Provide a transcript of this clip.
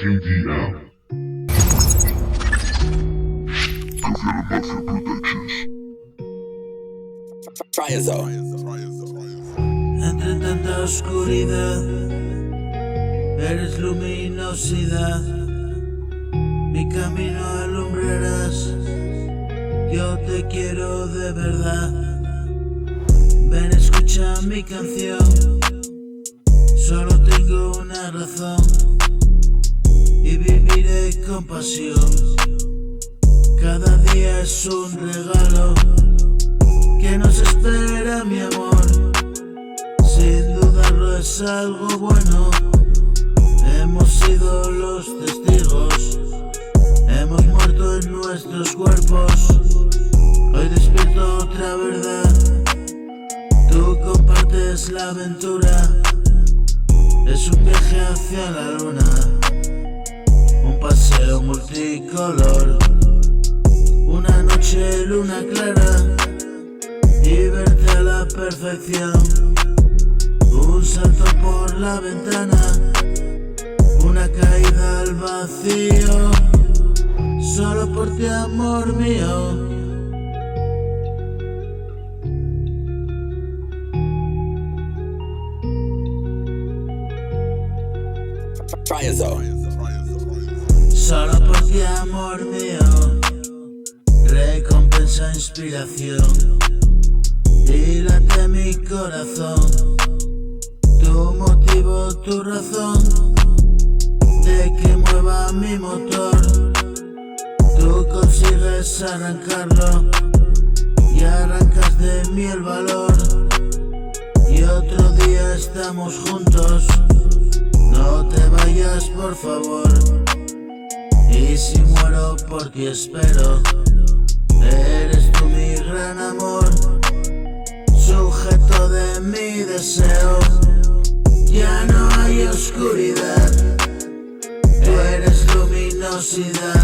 KDM. Entre tanta oscuridad, eres luminosidad, mi camino alumbrarás, yo te quiero de verdad. Ven, escucha mi canción, solo tengo una razón, y viviré con pasión. Cada día es un regalo que nos espera, mi amor. Sin dudarlo es algo bueno. Hemos sido los testigos, hemos muerto en nuestros cuerpos. Hoy despierto otra verdad. Tú compartes la aventura. Es un viaje hacia la luna, un paseo multicolor, una noche luna clara y verte a la perfección. Un salto por la ventana, una caída al vacío, solo por ti, amor mío. Solo por ti, amor mío. Recompensa, inspiración, dilate mi corazón. Tu motivo, tu razón de que mueva mi motor. Tú consigues arrancarlo y arrancas de mí el valor. Y otro día estamos juntos. No te vayas, por favor. Y si muero por ti espero. Eres tú mi gran amor, sujeto de mi deseo. Ya no hay oscuridad, tú eres luminosidad.